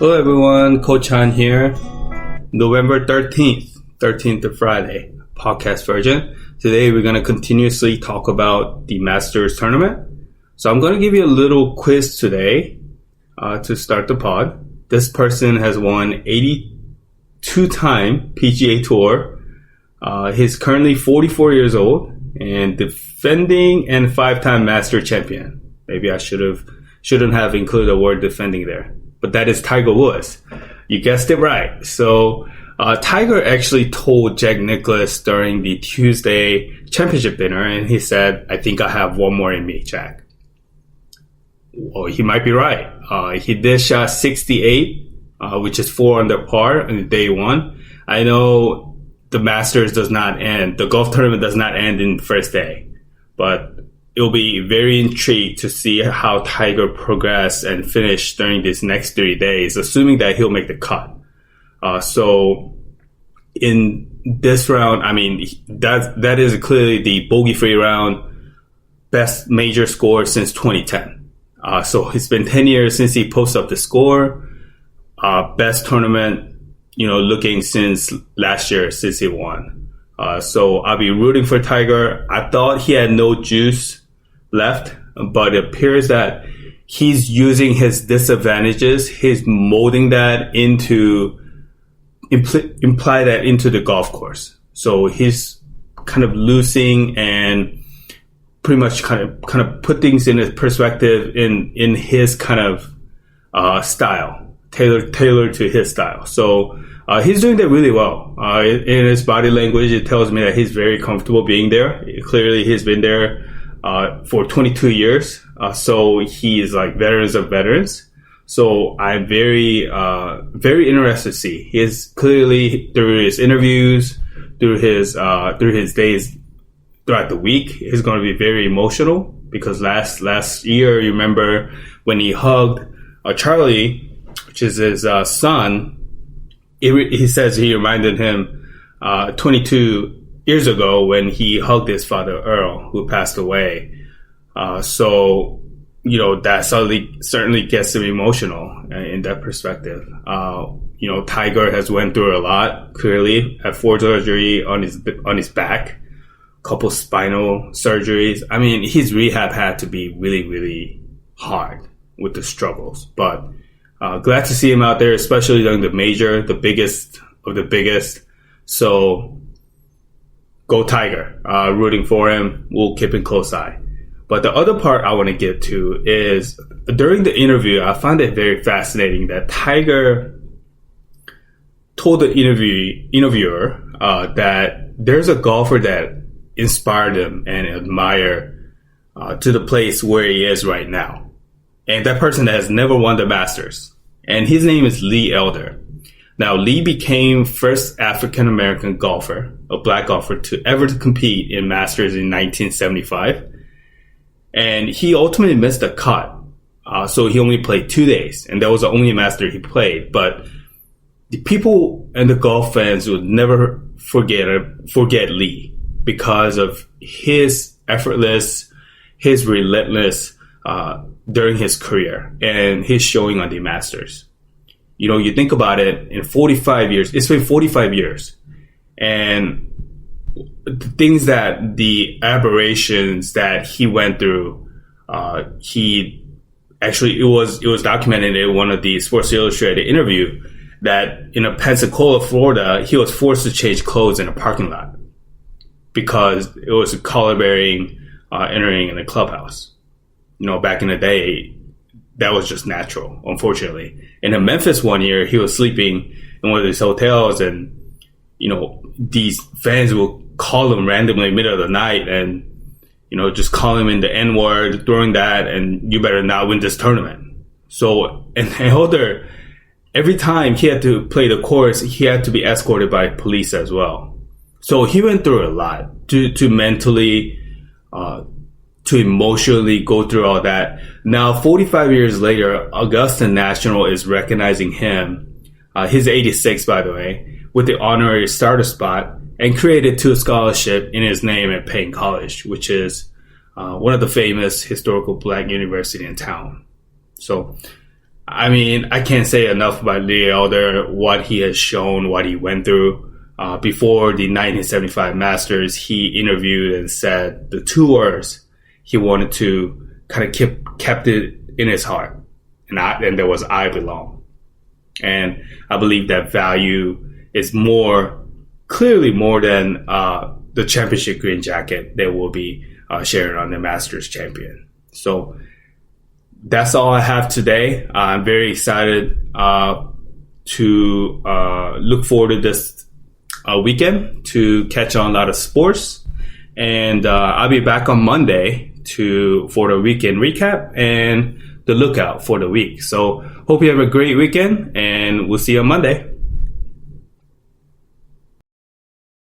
Hello everyone, Coach Han here. November 13th of Friday, podcast version. Today we're going to continuously talk about the Masters tournament. So I'm going to give you a little quiz today to start the pod. This person has won 82-time PGA Tour. He's currently 44 years old and defending and 5-time Master champion. Maybe I shouldn't have included the word defending there. But that is Tiger Woods. You guessed it right. So Tiger actually told Jack Nicklaus during the Tuesday championship dinner, and he said, "I think I have one more in me, Jack." Well, he might be right. He did shot 68, which is 4 under par on day one. I know the Masters does not end, the golf tournament does not end in the first day, but it'll be very intrigued to see how Tiger progress and finish during these next 3 days, assuming that he'll make the cut. So in this round, I mean, that is clearly the bogey-free round, best major score since 2010. So it's been 10 years since he posted up the score. Best tournament, looking since last year, since he won. So I'll be rooting for Tiger. I thought he had no juice left, but it appears that he's using his disadvantages. He's molding that into, imply that into the golf course. So he's kind of losing and pretty much kind of put things in his perspective in his kind of style, tailored to his style. So he's doing that really well. In his body language, it tells me that he's very comfortable being there. Clearly, he's been there for 22 years. So he is like veterans of veterans. So I'm very interested to see. He is clearly, through his interviews, through his days throughout the week, he's going to be very emotional because last year, you remember when he hugged Charlie, which is his son. He says he reminded him 22 years ago when he hugged his father, Earl, who passed away. So, that certainly gets him emotional in that perspective. Tiger has went through a lot, clearly, had 4 surgery on his back, couple spinal surgeries. I mean, his rehab had to be really, really hard with the struggles. But glad to see him out there, especially during the major, the biggest of the biggest. So go Tiger. Rooting for him. We'll keep a close eye. But the other part I want to get to is during the interview, I found it very fascinating that Tiger told the interviewer that there's a golfer that inspired him and admire to the place where he is right now. And that person has never won the Masters. And his name is Lee Elder. Now, Lee became first African-American golfer, a black golfer, to ever compete in Masters in 1975. And he ultimately missed the cut. So he only played 2 days. And that was the only Master he played. But the people and the golf fans would never forget Lee because of his effortless, his relentless, during his career and his showing on the Masters. You think about it, in 45 years, it's been 45 years. And the things the aberrations that he went through, it was documented in one of the Sports Illustrated interview that in Pensacola, Florida, he was forced to change clothes in a parking lot because it was a color-bearing entering in the clubhouse. Back in the day, that was just natural, unfortunately. And in Memphis one year, he was sleeping in one of these hotels and, these fans will call him randomly in the middle of the night and, just call him in the N-word during that and you better not win this tournament. So, and Elder, every time he had to play the course, he had to be escorted by police as well. So he went through a lot to mentally, to emotionally go through all that. Now, 45 years later, Augusta National is recognizing him, he's 86, by the way, with the honorary starter spot and created 2 scholarships in his name at Payne College, which is one of the famous historical black university in town. So I mean, I can't say enough about Lee Elder, what he has shown, what he went through. Before the 1975 Masters, he interviewed and said the two words he wanted to kind of kept it in his heart. And there was I belong. And I believe that value is clearly more than the championship green jacket they will be sharing on the Masters champion. So that's all I have today. I'm very excited to look forward to this weekend to catch on a lot of sports. And I'll be back on Monday for the weekend recap and the lookout for the week. So hope you have a great weekend, and we'll see you on Monday.